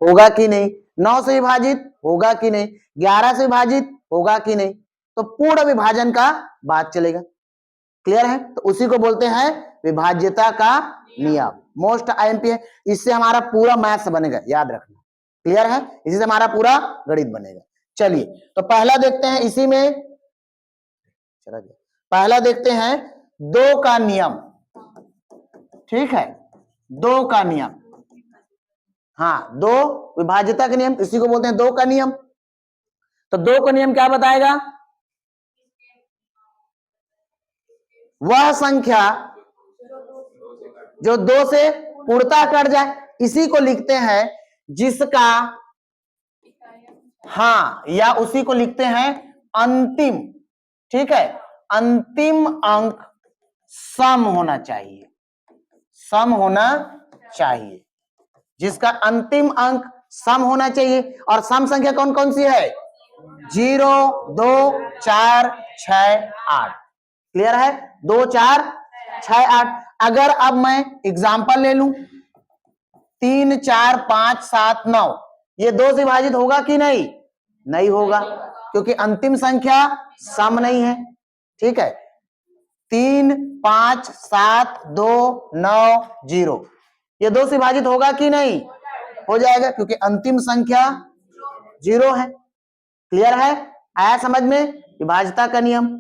होगा कि नहीं, 9 से विभाजित होगा कि नहीं, 11 से विभाजित होगा कि नहीं, तो पूर्ण विभाजन का बात चलेगा। क्लियर है? तो उसी को बोलते हैं विभाज्यता का नियम। मोस्ट आईएमपी है, इससे हमारा पूरा मैथ्स बनेगा, याद रखना। क्लियर है? इसी से हमारा पूरा गणित बनेगा। चलिए तो पहला देखते हैं, इसी में चला गया, पहला देखते हैं 2 का नियम। ठीक है, 2 का नियम, हाँ 2 विभाज्यता का नियम, इसी को बोलते हैं 2 का नियम। तो 2 का नियम क्या बताएगा? वह संख्या जो 2 से पूर्णतः कट जाए, इसी को लिखते हैं जिसका, हाँ, या उसी को लिखते हैं अंतिम। ठीक है, अंतिम अंक सम होना चाहिए, सम होना चाहिए, जिसका अंतिम अंक सम होना चाहिए। और सम संख्या कौन कौन सी है? 0, 2, 4, 6, 8। क्लियर है? 2, 4, 6, 8। अगर अब मैं एग्जाम्पल ले लूं 3, 4, 5, 7, 9, ये 2 से विभाजित होगा कि नहीं? नहीं होगा, क्योंकि अंतिम संख्या सम नहीं है। ठीक है, 3, 5, 7, 2, 9, 0, ये 2 से विभाजित होगा कि नहीं? हो जाएगा, क्योंकि अंतिम संख्या 0 है। क्लियर है? आया समझ में विभाज्यता का नियम?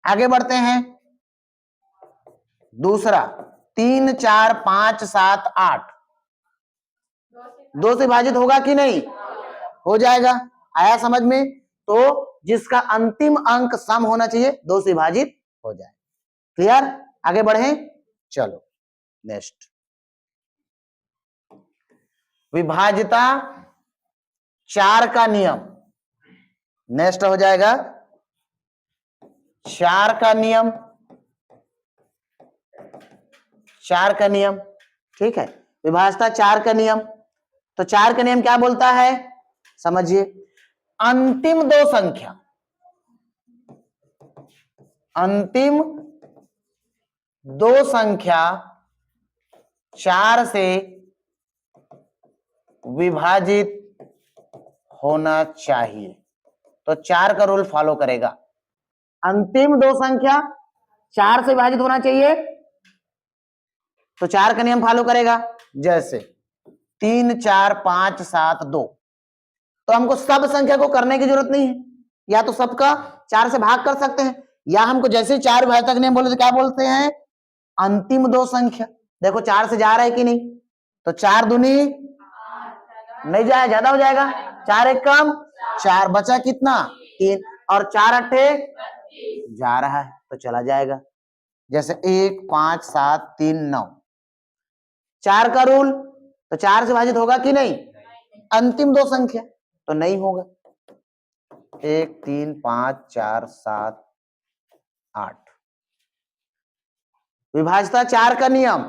आगे बढ़ते हैं, दूसरा 3, 4, 5, 7, 8, 2 से विभाजित होगा कि नहीं? हो जाएगा। आया समझ में? तो जिसका अंतिम अंक सम होना चाहिए, 2 से विभाजित हो जाए। क्लियर? आगे बढ़े, चलो नेक्स्ट, विभाज्यता 4 का नियम। नेक्स्ट हो जाएगा 4 का नियम, 4 का नियम। ठीक है, विभाज्यता 4 का नियम। तो 4 का नियम क्या बोलता है? समझिए, अंतिम 2 संख्या, अंतिम 2 संख्या 4 से विभाजित होना चाहिए। तो 4 का रूल फॉलो करेगा। अंतिम 2 संख्या 4 से विभाजित होना चाहिए, तो 4 का नियम फॉलो करेगा। जैसे 3, 4, 5, 7, 2, तो हमको सब संख्या को करने की जरूरत नहीं है, या तो सबका 4 से भाग कर सकते हैं, या हमको जैसे 4 विभाज्यता का नियम बोले तो क्या बोलते हैं? अंतिम 2 संख्या। देखो 4 से जा रहा है कि नहीं? तो 4 दूनी नहीं जाए, ज्यादा हो जाएगा, 4 एक कम 4, बचा कितना? 3, और 4 अट्ठे जा रहा है तो चला जाएगा। जैसे 1, 5, 7, 3, 9, 4 का रूल, तो 4 से विभाजित होगा कि नहीं? अंतिम 2 संख्या तो नहीं होगा। 1, 3, 5, 4, 7, 8, विभाज्यता 4 का नियम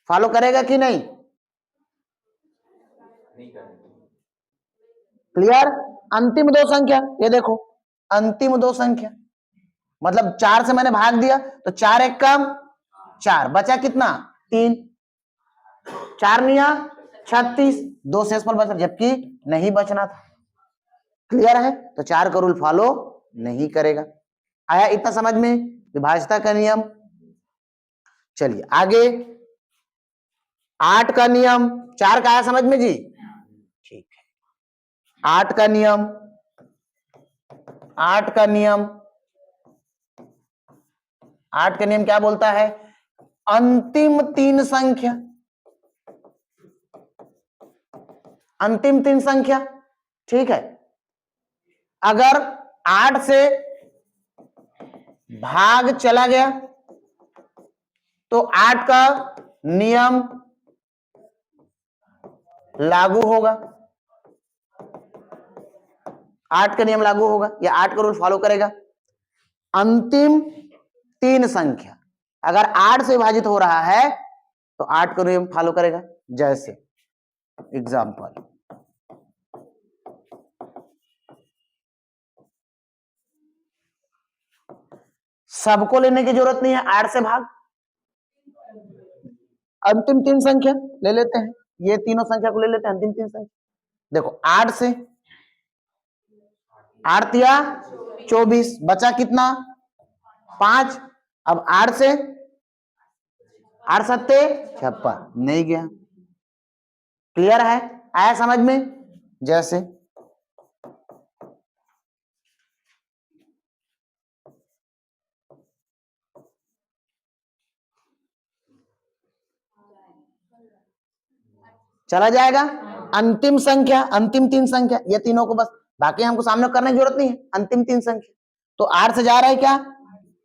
फॉलो करेगा कि नहीं? क्लियर? अंतिम 2 संख्या, ये देखो अंतिम 2 संख्या, मतलब 4 से मैंने भाग दिया तो 4 एक कम 4, बचा कितना? 3, 4 निया 36, 2 शेष पर बचा, जबकि नहीं बचना था। क्लियर है? तो 4 का रूल फॉलो नहीं करेगा। आया इतना समझ में विभाज्यता का नियम? चलिए आगे 8 का नियम। 4 का आया समझ में जी? ठीक है, 8 का नियम, 8 का नियम, 8 का नियम क्या बोलता है? अंतिम 3 संख्या, अंतिम 3 संख्या। ठीक है, अगर 8 से भाग चला गया तो 8 का नियम लागू होगा, 8 का नियम लागू होगा, या 8 का रूल फॉलो करेगा। अंतिम 3 संख्या अगर 8 से विभाजित हो रहा है तो 8 का नियम फॉलो करेगा। जैसे एग्जाम्पल, सबको लेने की जरूरत नहीं है, 8 से भाग, अंतिम 3 संख्या ले लेते हैं। ये तीनों संख्या को ले लेते हैं, अंतिम तीन संख्या। देखो 8 से 8 तिया 24, बचा कितना 5। अब 8 से 8 सत्ते 56, नहीं गया। क्लियर है, आया समझ में? जैसे चला जाएगा। अंतिम संख्या, अंतिम तीन संख्या, ये तीनों को बस, बाकी हमको सामने करने की जरूरत नहीं है। अंतिम तीन संख्या तो 8 से जा रहा है क्या,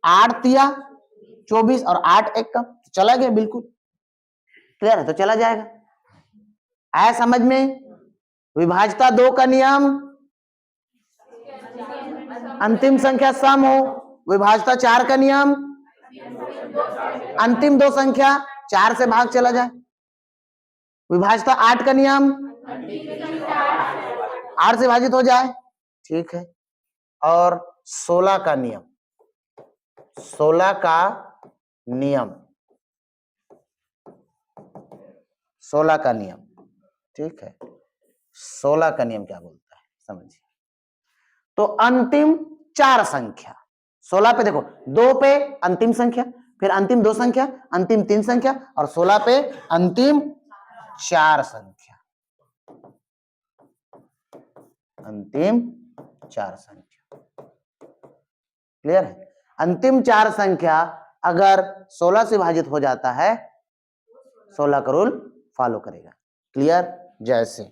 8 तिया 24 और 8 एक कम, चला गया बिल्कुल। क्लियर है, तो चला जाएगा। आया समझ में? विभाज्यता 2 का नियम, अंतिम संख्या सम हो। विभाज्यता 4 का नियम, अंतिम दो संख्या 4 से भाग चला जाए। विभाज्यता 8 का नियम, 8 से विभाजित हो जाए, ठीक है। और 16 का नियम, 16 का नियम, 16 का नियम, ठीक है। 16 का नियम क्या बोलता है समझिए। तो अंतिम चार संख्या, 16 पे देखो, 2 पे अंतिम संख्या, फिर अंतिम दो संख्या, अंतिम तीन संख्या, और 16 पे अंतिम चार संख्या, अंतिम चार संख्या। क्लियर है? अंतिम चार संख्या अगर 16 से विभाजित हो जाता है, 16 का रूल फॉलो करेगा। क्लियर? जैसे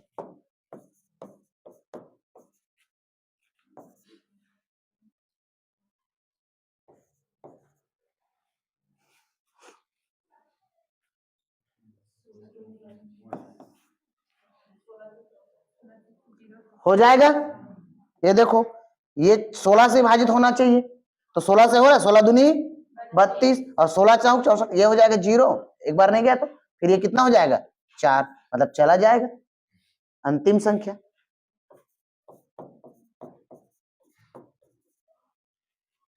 हो जाएगा। ये देखो, ये 16 से विभाजित होना चाहिए, तो 16 से हो रहा है, 16 दूनी 32 और 16 चौक 64, ये हो जाएगा 0। एक बार नहीं गया तो फिर ये कितना हो जाएगा 4, मतलब चला जाएगा अंतिम संख्या।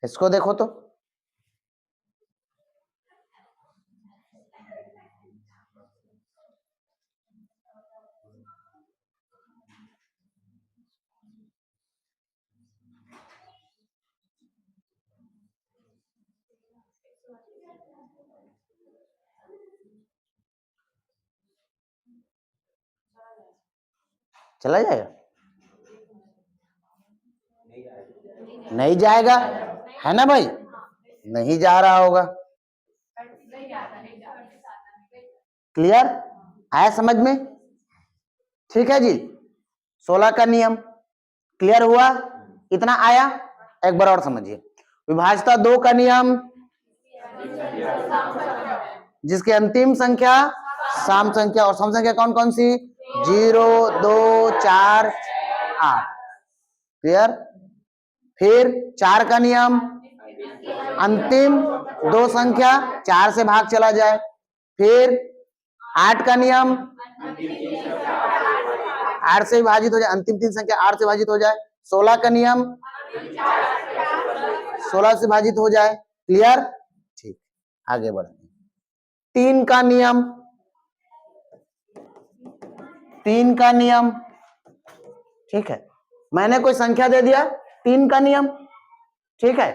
इसको देखो तो, चला जाएगा, नहीं जाएगा, है ना भाई? नहीं जा रहा होगा। क्लियर? आया समझ में? ठीक है जी। 16 का नियम क्लियर हुआ, इतना आया। एक बार और समझिए, विभाज्यता 2 का नियम, जिसके अंतिम संख्या सम संख्या, और सम संख्या कौन कौन सी, 0 2 4 8। क्लियर? फिर 4 का नियम, अंतिम दो संख्या 4 से भाग चला जाए। फिर 8 का नियम, 8 से विभाजित हो जाए, अंतिम तीन संख्या 8 से विभाजित हो जाए। 16 का नियम, 16 से विभाजित हो जाए। क्लियर? ठीक, आगे बढ़े। 3 का नियम, 3 का नियम, ठीक है। मैंने कोई संख्या दे दिया, 3 का नियम, ठीक है।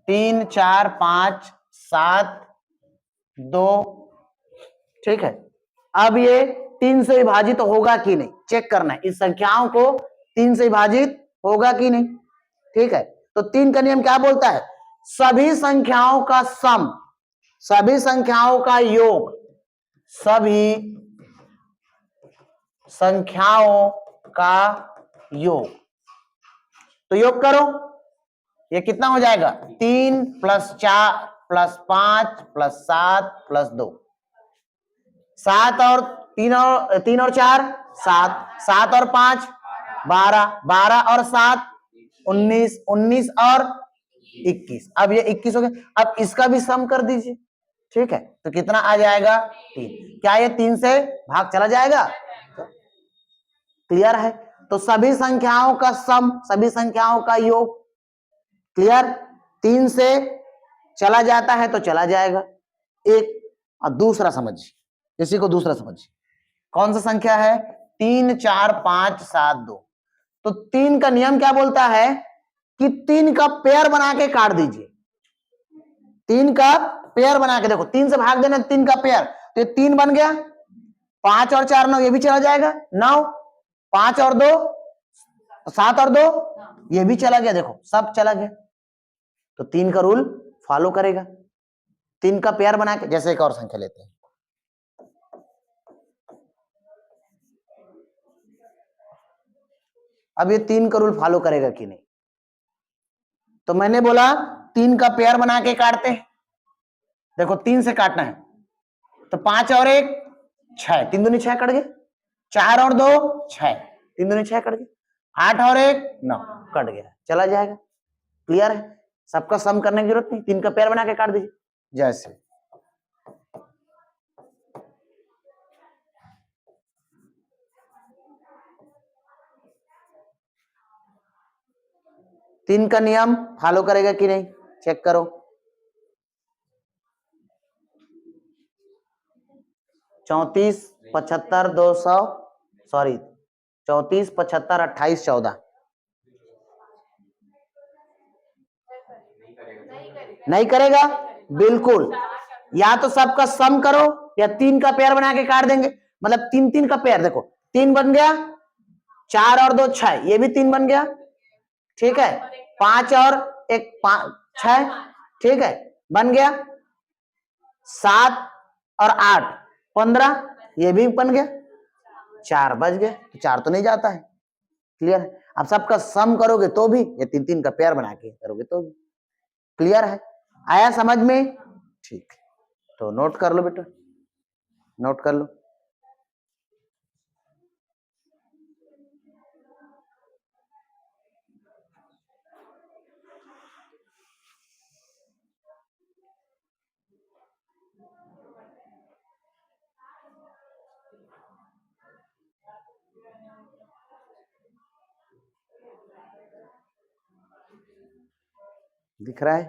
3 4 5 7 2, ठीक है। अब ये 3 से विभाजित होगा कि नहीं चेक करना है, इस संख्याओं को 3 से विभाजित होगा कि नहीं, ठीक है। तो 3 का नियम क्या बोलता है, सभी संख्याओं का सम, सभी संख्याओं का योग, सभी संख्याओं का योग। तो योग करो, ये कितना हो जाएगा, 3 + 4 + 5 + 7 + 2, 7 और 3 और 4 7, 7 और 5 12, 12 और 7 19, 19 और 21। अब ये 21 हो गया। अब इसका भी सम कर दीजिए, ठीक है। तो कितना आ जाएगा 3। क्या ये 3 से भाग चला जाएगा? क्लियर है? तो सभी संख्याओं का सम, सभी संख्याओं का योग। क्लियर? 3 से चला जाता है तो चला जाएगा एक। और दूसरा समझिए, इसी को दूसरा समझिए। कौन सा संख्या है? 3 4 5 7 2। तो 3 का नियम क्या बोलता है कि 3 का पेयर बना के काट दीजिए। 3 का पेयर बना के देखो, 3 से भाग देना 3 का पेयर, तो ये 3 बन गया, 5 और 4 9, ये भी चला जाएगा 9, 5 और 2 7 और 2 ये भी चला गया, देखो सब चला गया। तो 3 का रूल फॉलो करेगा। 3 का पेयर बना के, जैसे एक और संख्या लेते हैं, अब ये 3 का रूल फॉलो करेगा कि नहीं? तो मैंने बोला 3 का पेयर बना के काटते हैं। देखो 3 से काटना है तो 5 और 1 6, 3 दूनी 6 कट गए, 4 और 2 6, 3 दूनी 6 कट गए, 8 और 1 9 कट गया, चला जाएगा। क्लियर है? सबका सम करने की जरूरत नहीं, 3 का पेयर बना के काट दीजिए। जैसे 3 का नियम फॉलो करेगा कि नहीं, चेक करो। 34 75 200 सॉरी 34 75 28 14 नहीं करेगा, बिल्कुल। या तो सबका सम करो या 3 का पेयर बना के काट देंगे, मतलब 3 3 का पेयर, देखो 3 बन गया, 4 और 2 6, ये भी 3 बन गया, ठीक है, 5 और 1 5 6, ठीक है, बन गया, 7 और 8 15, ये भी बन गया, 4 बच गए, तो 4 तो नहीं जाता है। क्लियर है? अब सबका सम करोगे तो भी, या 3 3 का पेयर बना के करोगे तो भी। क्लियर है? आया समझ में? ठीक, तो नोट कर लो बेटा, नोट कर लो। दिख रहा है?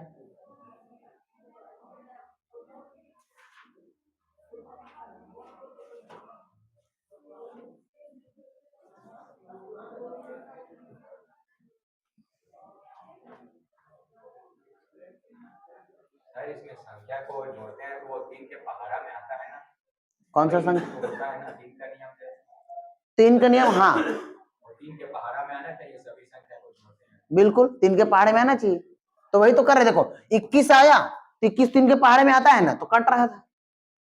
सर इसमें संख्या को जोड़ते हैं तो वो 3 के पहाड़ा में आता है ना? कौन सा संख्या? होता है ना 3 का नियम से। 3 का नियम, हाँ 3 के पहाड़ा में आना चाहिए, सभी संख्या को जोड़ते हैं। बिल्कुल 3 के पहाड़े में आना चाहिए, तो वही तो कर रहे। देखो 21 आया तो 21 3 के पहाड़े में आता है ना, तो कट रहा था।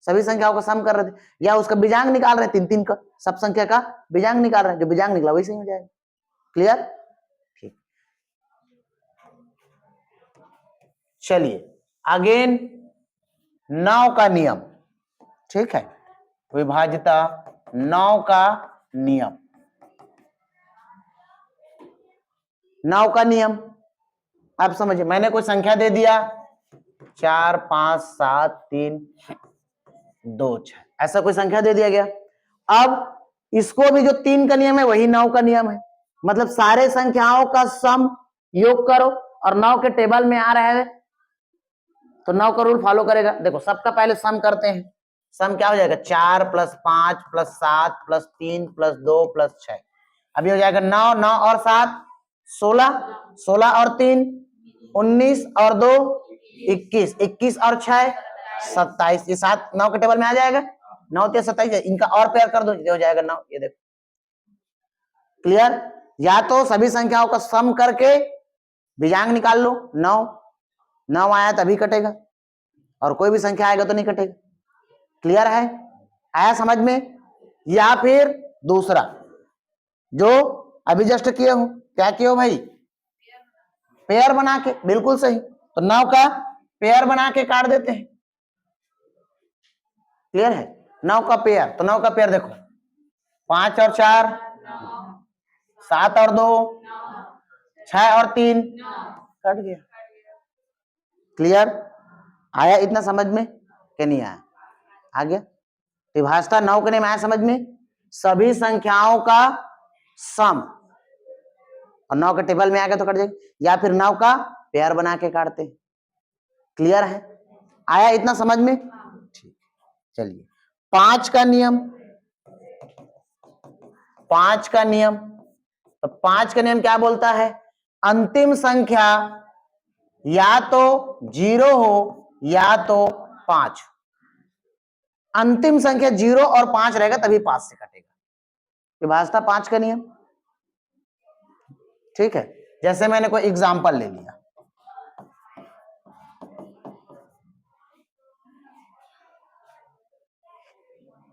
सभी संख्याओं का सम कर रहे थे, या उसका बीजांग निकाल रहे, 3 3 का सब संख्या का बीजांग निकाल रहे हैं, जो बीजांग निकला वही सही हो जाएगा। क्लियर? ठीक, चलिए अगेन 9 का नियम, ठीक है, विभाज्यता 9 का नियम। 9 का नियम आप समझिए, मैंने कोई संख्या दे दिया 4 5 7 3 2 6, ऐसा कोई संख्या दे दिया गया। अब इसको भी जो 3 का नियम है वही 9 का नियम है, मतलब सारे संख्याओं का सम योग करो, और 9 के टेबल में आ रहा है तो 9 का रूल फॉलो करेगा। देखो सबका पहले सम करते हैं, सम क्या हो जाएगा, 4 + 5 + 7 + 3 + 2 + 6, अभी हो जाएगा 9 9 और 7 16, 16 और 3 19 और 2 21, 21 और 6 27, ये 7 9 के टेबल में आ जाएगा, 9 3 27, इनका और पेयर कर दो, ये हो जाएगा 9, ये देखो। क्लियर? या तो सभी संख्याओं का सम करके बीजांग निकाल लो, 9 9 आया तभी कटेगा, और कोई भी संख्या आएगा तो नहीं कटेगा। क्लियर है? आया समझ में? या फिर दूसरा जो अभी जस्ट किए हो, क्या किए हो भाई, पेयर बना के, बिल्कुल सही, तो 9 का पेयर बना के काट देते हैं। क्लियर है? 9 का पेयर, तो 9 का पेयर देखो, 5 और 4 7 और 2 6 और 3 कट गया। क्लियर? आया इतना समझ में कि नहीं आया? आ गया। विभाज्यता 9 के नियम आया समझ में, सभी संख्याओं का सम, और 9 के टेबल में आ गया तो कट जाएगा, या फिर 9 का पेयर बना के काटते हैं। क्लियर है? आया इतना समझ में? ठीक, चलिए 5 का नियम, 5 का नियम, तो 5 का नियम क्या बोलता है? अंतिम संख्या या तो 0 हो या तो 5। अंतिम संख्या 0 और 5 रहेगा तभी 5 से कटेगा। विभाज्यता 5 का नियम। ठीक है, जैसे मैंने कोई एग्जांपल ले लिया,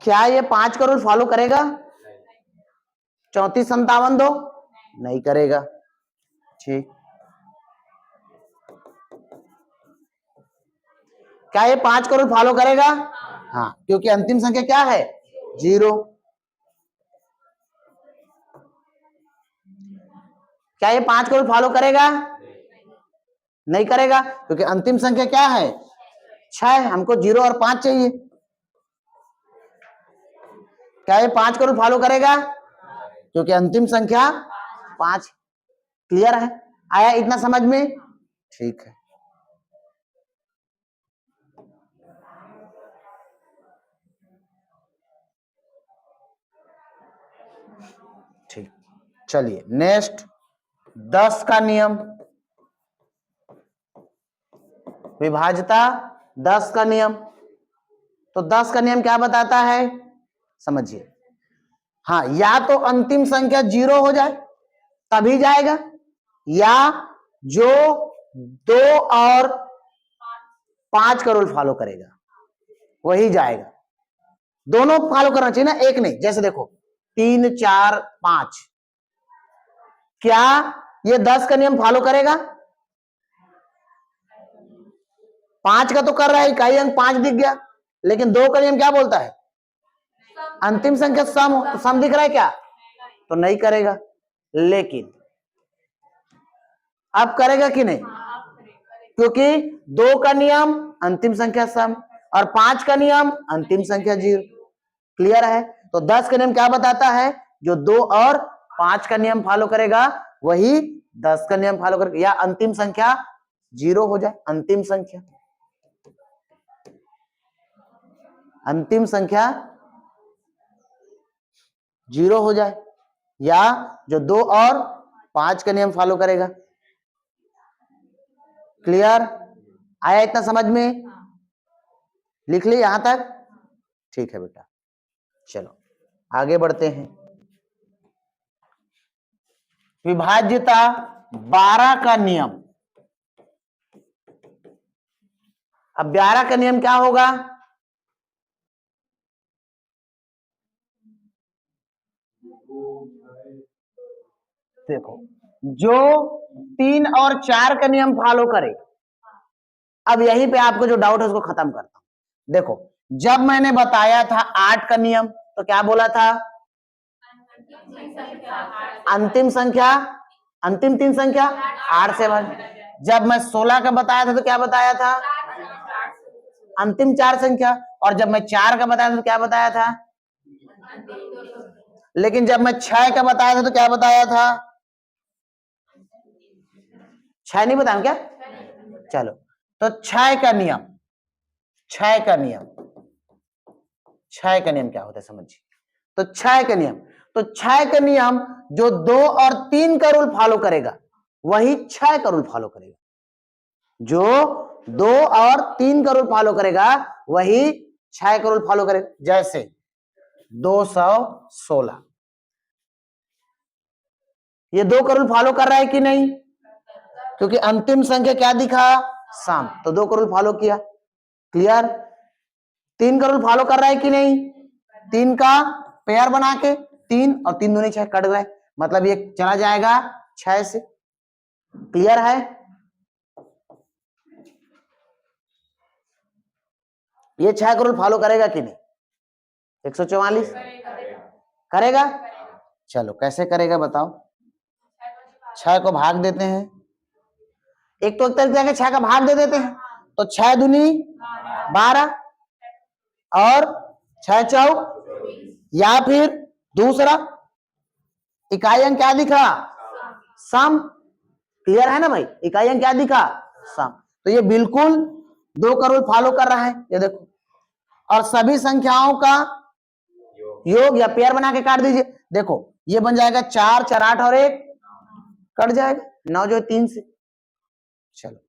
क्या ये 5 का रूल फॉलो करेगा? 34 57 दो नहीं करेगा। ठीक, क्या ये 5 का रूल फॉलो करेगा? हाँ, क्योंकि अंतिम संख्या क्या है? 0। क्या ये 5 का रूल फॉलो करेगा? नहीं करेगा, क्योंकि अंतिम संख्या क्या है? 6। हमको 0 और 5 चाहिए। क्या ये 5 का रूल फॉलो करेगा? क्योंकि अंतिम संख्या 5। क्लियर है? आया इतना समझ में? ठीक है, ठीक। चलिए नेक्स्ट, 10 का नियम। विभाज्यता 10 का नियम। तो 10 का नियम क्या बताता है? समझिए। हाँ, या तो अंतिम संख्या 0 हो जाए तभी जाएगा, या जो 2 और 5 का रूल फॉलो करेगा वही जाएगा। दोनों फॉलो करना चाहिए ना, एक नहीं। जैसे देखो 3 4 5, क्या ये 10 का नियम फॉलो करेगा? 5 का तो कर रहा है, इकाई अंक 5 दिख गया, लेकिन 2 का नियम क्या बोलता है? अंतिम संख्या सम हो, तो सम दिख रहा है क्या? तो नहीं करेगा। लेकिन अब करेगा कि नहीं? क्योंकि 2 का नियम अंतिम संख्या सम और 5 का नियम अंतिम संख्या 0। क्लियर है? तो 10 का नियम क्या बताता है? जो 2 और 5 का नियम फॉलो करेगा वही 10 का नियम फॉलो करेगा, या अंतिम संख्या 0 हो जाए। अंतिम संख्या, अंतिम संख्या 0 हो जाए, या जो 2 और 5 का नियम फॉलो करेगा। क्लियर? आया इतना समझ में? लिख ली यहां तक? ठीक है बेटा, चलो आगे बढ़ते हैं। विभाज्यता 12 का नियम। अब 12 का नियम क्या होगा? देखो, जो 3 और 4 का नियम फॉलो करे, अब यहीं पे आपको जो डाउट है उसको खत्म करता हूं। देखो, जब मैंने बताया था 8 का नियम, तो क्या बोला था? अंतिम संख्या, अंतिम 3 संख्या 8 से भाग। जब मैं 16 का बताया था तो क्या बताया था? अंतिम 4 संख्या। और जब मैं 4 का बताया था तो क्या बताया था? लेकिन जब मैं 6 का बताया था तो क्या बताया था? 6 नहीं बताया क्या? चलो, तो 6 का नियम, 6 का नियम, 6 का नियम क्या होता है समझिए। तो 6 का नियम, तो 6 का नियम जो 2 और 3 का रूल फॉलो करेगा वही 6 का रूल फॉलो करेगा। जो 2 और 3 का रूल फॉलो करेगा वही 6 का रूल फॉलो करेगा। जैसे 216, ये 2 का रूल फॉलो कर रहा है कि नहीं? क्योंकि अंतिम संख्या क्या दिखा? सम, तो 2 का रूल फॉलो किया। क्लियर? 3 का रूल फॉलो कर रहा है कि नहीं? 3 का पेयर बना के 3 और 3 दूनी 6 कट गए, मतलब ये चला जाएगा 6 से। क्लियर है? ये 6 का रूल फॉलो करेगा कि नहीं? 144 करेगा। चलो कैसे करेगा बताओ? 6 को भाग देते हैं, एक तो तरीके 6 का भाग दे देते हैं, तो 6 दूनी 12 और 6 चौक, या फिर दूसरा इकाई अंक क्या दिखा? सम। क्लियर है ना भाई? इकाई अंक क्या दिखा? सम। तो ये बिल्कुल 2 का रूल फॉलो कर रहा है, ये देखो। और सभी संख्याओं का योग या पेयर बना के काट दीजिए। देखो ये बन जाएगा 4 4 8 और 1 कट जाएगा 9 जो है 3 से। चलो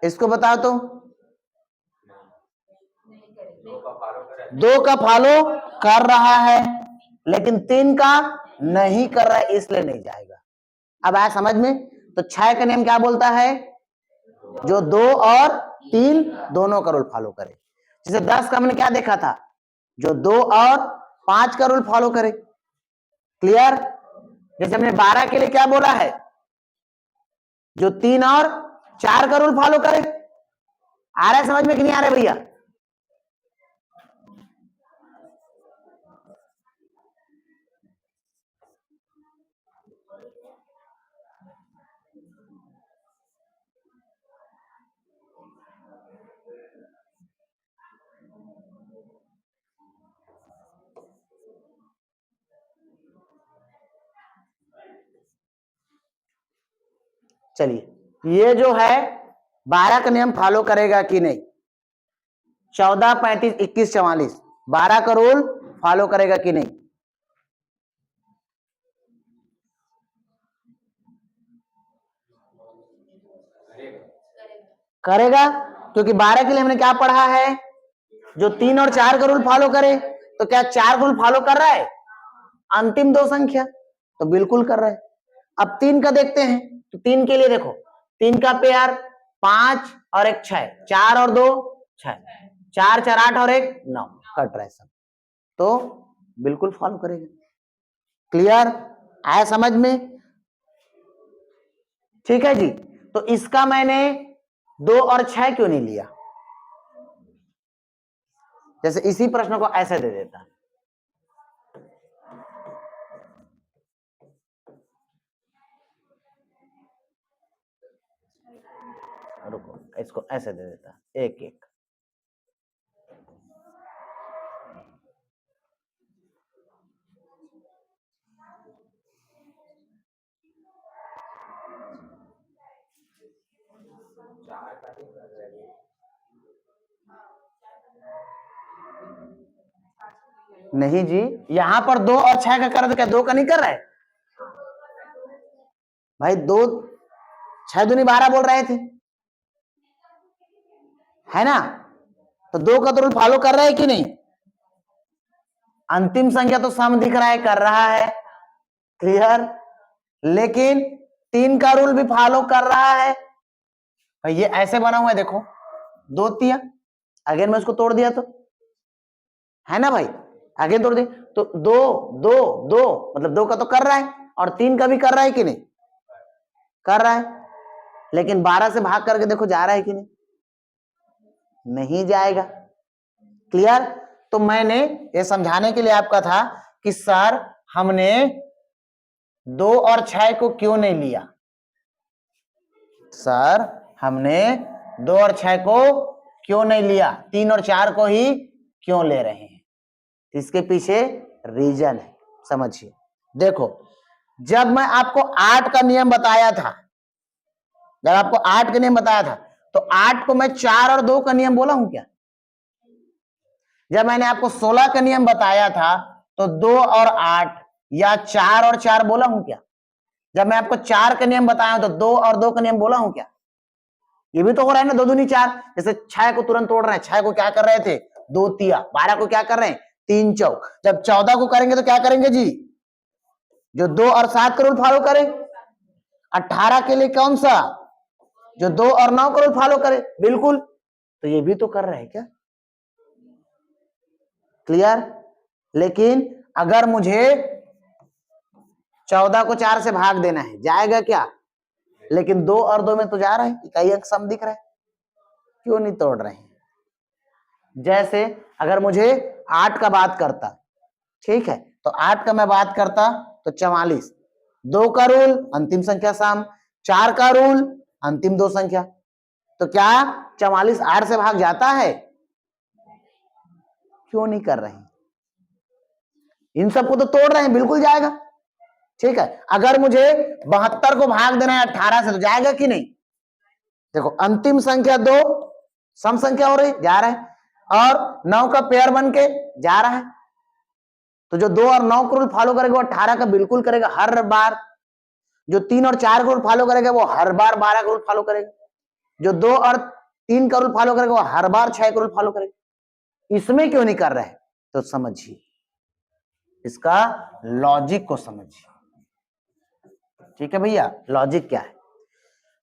इसको बताओ तो 2 का फॉलो कर रहा है लेकिन 3 का नहीं कर रहा है इसलिए नहीं जाएगा। अब आया समझ में? तो 6 का नियम क्या बोलता है? जो 2 और 3 दोनों का रूल फॉलो करे। जैसे 10 का हमने क्या देखा था? जो 2 और 5 का रूल फॉलो करे। क्लियर? जैसे हमने 12 के लिए क्या बोला है? जो 3 और 4 का रूल फॉलो करे। आ रहा है समझ में कि नहीं आ रहा है भैया? चलिए ये जो है 12 का नियम फॉलो करेगा कि नहीं? 14 35 21 44 12 का रूल फॉलो करेगा कि नहीं? करेगा क्योंकि 12 के लिए हमने क्या पढ़ा है? जो 3 और 4 का रूल फॉलो करे। तो क्या 4 रूल फॉलो कर रहा है? अंतिम 2 संख्या तो बिल्कुल कर रहा है। अब 3 का देखते हैं। तो 3 के लिए देखो 3 का पेयर 5 और 1 6 4 और 2 6 4 4 8 और 1 9 कट रहा है सब। तो बिल्कुल फॉलो करेगा। क्लियर? आया समझ में? ठीक है जी। तो इसका मैंने 2 और 6 क्यों नहीं लिया? जैसे इसी प्रश्न को ऐसे दे देता। रुको इसको ऐसे दे देता 1 1। नहीं जी यहां पर 2 और 6 का कर दो, क्या 2 का नहीं कर रहा है भाई? 2 6 दूनी 12 बोल रहे थे है ना? तो 2 का तो रूल फॉलो कर रहा है कि नहीं? अंतिम संख्या तो सम दिख रहा है कर रहा है। क्लियर? लेकिन 3 का रूल भी फॉलो कर रहा है भाई। ये ऐसे बना हुआ है देखो 2 3 अगेन मैं उसको तोड़ दिया तो है ना भाई? अगेन तोड़ दिया तो 2 2 2 मतलब 2 का तो कर रहा है और 3 का भी कर रहा है कि नहीं? कर रहा है। लेकिन 12 से भाग करके देखो जा रहा है कि नहीं? नहीं जाएगा। क्लियर? तो मैंने ये समझाने के लिए आपका था कि सर हमने 2 और 6 को क्यों नहीं लिया? सर हमने 2 और 6 को क्यों नहीं लिया? 3 और 4 को ही क्यों ले रहे हैं? इसके पीछे रीजन है, समझिए। देखो जब मैं आपको 8 का नियम बताया था, जब आपको 8 का नियम बताया था तो 8 को मैं 4 और 2 का नियम बोला हूं क्या? जब मैंने आपको 16 का नियम बताया था तो 2 और 8 या 4 और 4 बोला हूं क्या? जब मैं आपको 4 का नियम बताया तो 2 और 2 का नियम बोला हूं क्या? ये भी तो हो रहा है ना 2 दूनी 4। जैसे 6 को तुरंत तोड़ रहे हैं, 6 को क्या कर रहे थे? 2 तिया। 12 को क्या कर रहे हैं? 3 चौक। जब 14 को करेंगे तो क्या करेंगे जी? जो 2 और 7 का रूल फॉलो करें। 18 के लिए कौन सा? जो 2 और 9 का रूल फॉलो करे। बिल्कुल। तो ये भी तो कर रहे हैं क्या? क्लियर? लेकिन अगर मुझे 14 को 4 से भाग देना है जाएगा क्या? लेकिन 2 और 2 में तो जा रहा है, इकाई अंक सम दिख रहा है, क्यों नहीं तोड़ रहे हैं? जैसे अगर मुझे 8 का बात करता, ठीक है, तो 8 का मैं बात करता तो 44। 2 का रूल अंतिम संख्या सम, 4 का रूल अंतिम 2 संख्या। तो क्या 44 8 से भाग जाता है? क्यों नहीं कर रहे हैं? इन सबको तो तोड़ रहे हैं, बिल्कुल जाएगा। ठीक है, अगर मुझे 72 को भाग देना है 18 से तो जाएगा कि नहीं? देखो अंतिम संख्या 2 सम संख्या हो रही, जा रहा है, और 9 का पेयर बन के जा रहा है। तो जो 2 और 9 का रूल फॉलो करेगा वो 18 का बिल्कुल करेगा हर बार। जो 3 और 4 का रूल फॉलो करेगा वो हर बार 12 का रूल फॉलो करेगा। जो 2 और 3 का रूल फॉलो करेगा वो हर बार 6 का रूल फॉलो करेगा। इसमें क्यों नहीं कर रहा है? तो समझिए, इसका लॉजिक को समझिए। ठीक है भैया, लॉजिक क्या है?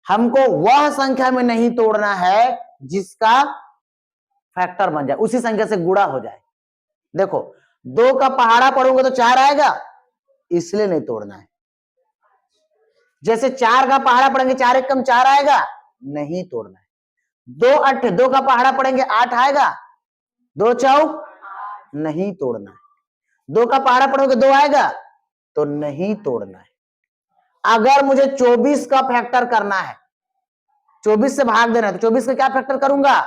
हमको वह संख्या में नहीं तोड़ना है जिसका फैक्टर बन जाए, उसी संख्या से गुणा हो जाए। देखो 2 का पहाड़ा पढ़ोगे तो 4 आएगा, इसलिए नहीं तोड़ना है। जैसे 4 का पहाड़ा पढ़ेंगे 4 एक कम 4 आएगा, नहीं तोड़ना है। 2 का पहाड़ा पढ़ेंगे 8 आएगा, 2 चौक नहीं तोड़ना है। 2 का पहाड़ा पढ़ोगे 2 आएगा, तो नहीं तोड़ना है। अगर मुझे 24 का फैक्टर करना है, 24 से भाग देना है, तो 24 का क्या फैक्टर करूंगा?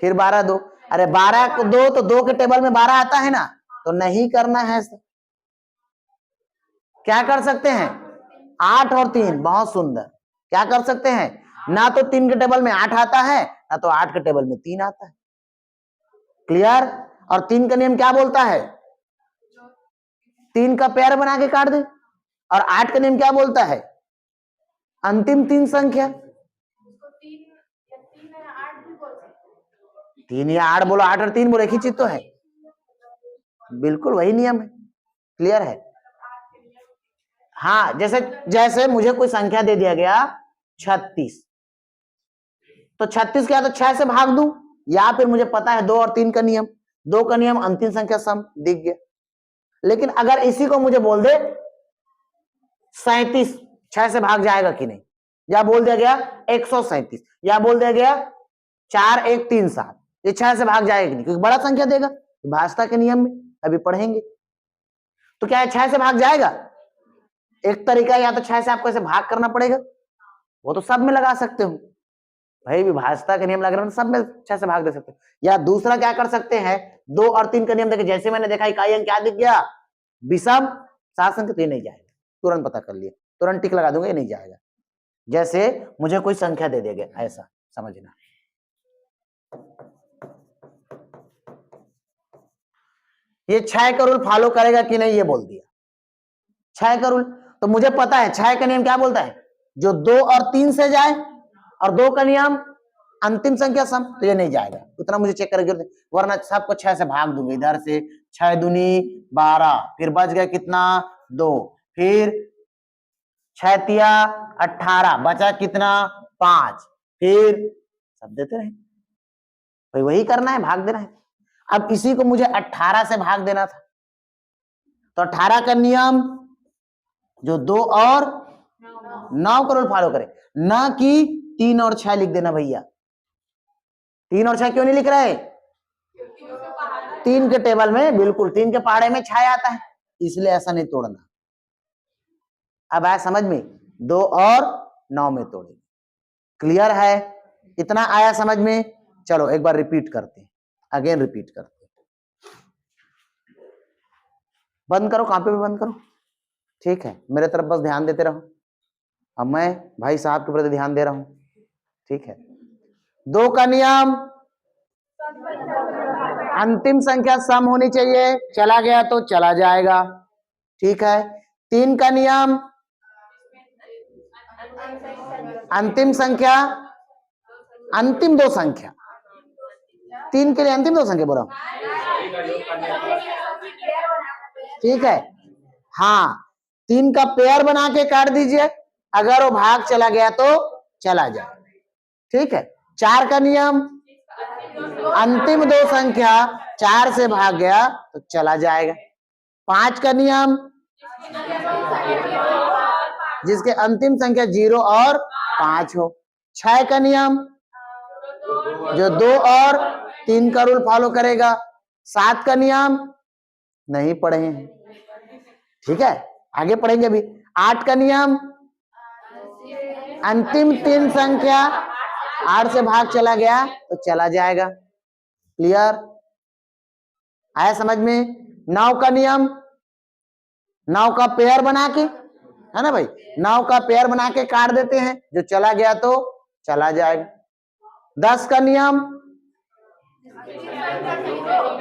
फिर 12 2, अरे 12 को 2 तो 2 के टेबल में 12 आता है ना, तो नहीं करना है। क्या कर सकते हैं? 8 और 3, बहुत सुंदर। क्या कर सकते हैं? ना तो 3 के टेबल में 8 आता है, ना तो 8 के टेबल में 3 आता है। क्लियर? और 3 का नियम क्या बोलता है? 3 का पेयर बना के काट दे। और 8 का नियम क्या बोलता है? अंतिम 3 संख्या। 3 या 8 बोलो, 8 और 3 बोलो, एक ही चीज तो है। बिल्कुल वही नियम है। क्लियर है? हाँ, जैसे जैसे मुझे कोई संख्या दे दिया गया 36, तो 36 क्या, तो 6 से भाग दूं, या फिर मुझे पता है 2 और 3 का नियम, 2 का नियम अंतिम संख्या सम दिख गया। लेकिन अगर इसी को मुझे बोल दे 37, 6 से भाग जाएगा कि नहीं, या बोल दिया गया 137, या बोल दिया गया 4 1 3 7, ये 6 से भाग जाएगा कि नहीं? क्योंकि बड़ा संख्या देगा, भाजता के नियम में अभी पढ़ेंगे। तो क्या है, 6 से भाग जाएगा? एक तरीका, या तो 6 से आपको ऐसे भाग करना पड़ेगा, वो तो सब में लगा सकते हो भाई, विभाजता के नियम लग रहे हैं, सब में 6 से भाग दे सकते हो। या दूसरा क्या कर सकते हैं, 2 और 3 का नियम देखे, जैसे मैंने देखा इकाई अंक क्या दिख गया, विषम 7 संख्या, तो ये नहीं जाएगा, तुरंत पता कर लिया, तुरंत टिक लगा दूंगा, ये नहीं जाएगा। जैसे मुझे कोई संख्या दे देगा, ऐसा समझना। ये 6 का रूल फॉलो करेगा कि नहीं, ये बोल दिया 6 का रूल। तो मुझे पता है 6 का नियम क्या बोलता है, जो 2 और 3 से जाए, और 2 का नियम अंतिम संख्या सम, तो ये नहीं जाएगा, उतना मुझे चेक करके, वरना सबको 6 से भाग दूंगे। इधर से 6 दूनी 12, फिर बच गया कितना 2, फिर 6 तिया 18, बचा कितना 5, फिर सब देते रहे भाई, वही करना है, भाग देना है। अब इसी को मुझे 18 से भाग देना था, तो 18 का नियम जो 2 और 9 का रूल फॉलो करे, ना कि 3 और 6 लिख देना भैया। 3 और 6 क्यों नहीं लिख रहे? 3 के टेबल में, बिल्कुल 3 के पहाड़े में 6 आता है, इसलिए ऐसा नहीं तोड़ना। अब आया समझ में? 2 और 9 में तोड़े। क्लियर है? इतना आया समझ में? चलो एक बार रिपीट करते हैं, अगेन रिपीट करते हैं। बंद करो, कॉपी पे बंद करो, ठीक है, मेरे तरफ बस ध्यान देते रहो, अब मैं भाई साहब के प्रति ध्यान दे रहा हूं, ठीक है। 2 का नियम, अंतिम संख्या सम होनी चाहिए, चला गया तो चला जाएगा, ठीक है। 3 का नियम, अंतिम संख्या, अंतिम 2 संख्या, 3 के लिए अंतिम 2 संख्या बोला, ठीक है। हाँ, 3 का पेयर बना के काट दीजिए, अगर वो भाग चला गया तो चला जाए, ठीक है। 4 का नियम, अंतिम 2 संख्या 4 से भाग गया तो चला जाएगा। 5 का नियम, जिसके अंतिम संख्या 0 और 5 हो। 6 का नियम, जो 2 और 3 का रूल फॉलो करेगा। 7 का नियम नहीं पढ़े हैं, ठीक है, आगे पढ़ेंगे अभी। 8 का नियम, अंतिम 3 संख्या 8 से भाग चला गया तो चला जाएगा। क्लियर? आया समझ में? 9 का नियम, 9 का पेयर बना के, है ना भाई। 9 का पेयर बना के काट देते हैं, जो चला गया तो चला जाएगा। 10 का नियम,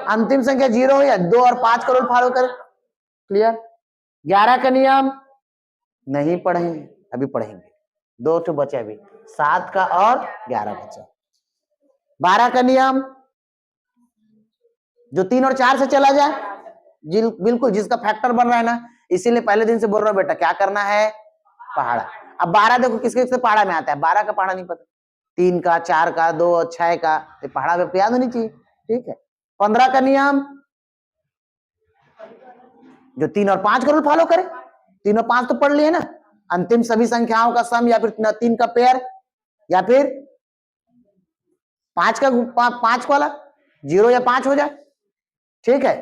अंतिम संख्या 0 या 2 और 5 का रूल फॉलो करें। क्लियर। 11 का नियम नहीं पढ़ेंगे, अभी पढ़ेंगे, 2 तो बचे अभी, 7 का और 11 बचा। 12 का नियम, जो 3 और 4 से चला जाए, बिल्कुल जिसका फैक्टर बन रहा है ना, इसीलिए पहले दिन से बोल रहा हूं बेटा क्या करना है, पहाड़ा। अब 12 देखो किसके किसके पहाड़ा में आता है, 12 का पहाड़ा नहीं पता, 3 का, 4 का, 2 और 6 का, ये पहाड़ा पे याद होनी चाहिए, ठीक है। 15 का नियम, जो 3 और 5 का रूल फॉलो करे, 3 और 5 तो पढ़ लिए ना, अंतिम सभी संख्याओं का सम या फिर 3 का पेयर या फिर 5 वाला 0 या 5 हो जाए, ठीक है।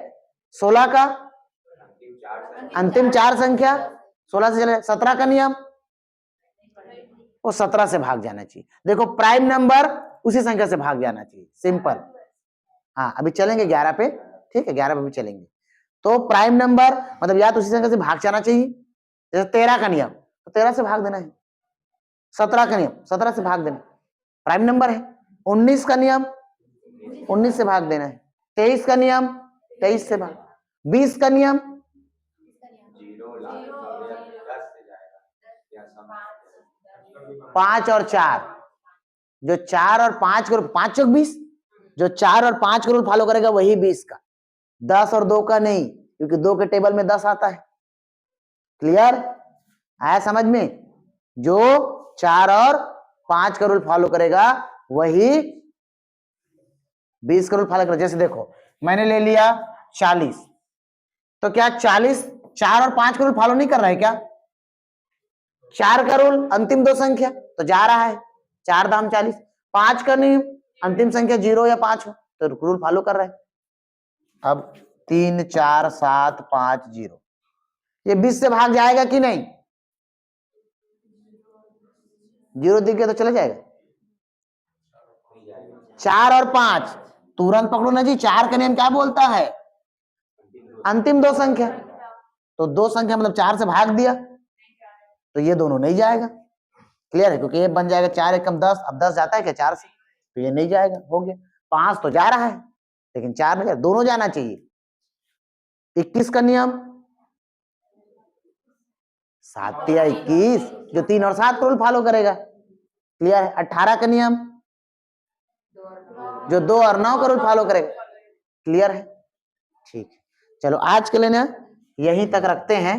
16 का अंतिम 4 संख्या 16 से चले। 17 का नियम, वो 17 से भाग जाना चाहिए। देखो प्राइम नंबर उसी संख्या से भाग जाना चाहिए, सिंपल। हाँ अभी चलेंगे 11 पे, ठीक है, 11 पे भी चलेंगे। तो प्राइम नंबर मतलब या तो उसी संख्या से भाग जाना चाहिए, जैसे 13 का नियम तो 13 से भाग देना है, 17 का नियम 17 से भाग देना, प्राइम नंबर है। 19 का नियम 19 से भाग देना है। 23 का नियम 23 से भाग। 20 का नियम 5 और 4, जो 4 और 5 करो 5 चौक 20, जो 4 और 5 करोड़ फॉलो करेगा वही 20 का, 10 और 2 का नहीं, क्योंकि 2 के टेबल में 10 आता है। क्लियर आया समझ में, जो 4 और 5 का रूल फॉलो करेगा वही 20 का रूल फॉलो करेगा। जैसे देखो मैंने ले लिया 40, तो क्या 40 4 और 5 का रूल फॉलो नहीं कर रहा है क्या, 4 का रूल अंतिम 2 संख्या तो जा रहा है, 4 दाम 40, 5 का नियम अंतिम संख्या 0 या 5 हो तो रूल फॉलो कर रहा है। अब 3 4 7 5 0, ये 20 से भाग जाएगा कि नहीं, 0 दिख गया तो चला जाएगा। 4 और 5 तुरंत पकड़ो ना जी, 4 का नियम क्या बोलता है, अंतिम 2 संख्या, तो 2 संख्या मतलब 4 से भाग दिया तो ये दोनों नहीं जाएगा। क्लियर है, क्योंकि ये बन जाएगा 4 एकम 10, अब 10 जाता है क्या 4 से, तो ये नहीं जाएगा, हो गया। 5 तो जा रहा है लेकिन 4 नहीं, दोनों जाना चाहिए। 21 का नियम 7 या 21, जो 3 और 7 को रूल फॉलो करेगा। क्लियर है। 18 का नियम, जो 2 और 9 का रूल फॉलो करेगा। क्लियर है, ठीक है। चलो आज के लिए ना यहीं तक रखते हैं,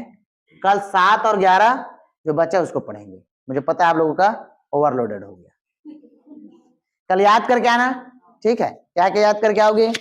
कल 7 और 11 जो बचा उसको पढ़ेंगे। मुझे पता है आप लोगों का ओवरलोडेड हो गया, कल याद करके आना, ठीक है। क्या क्या याद करके आओगे,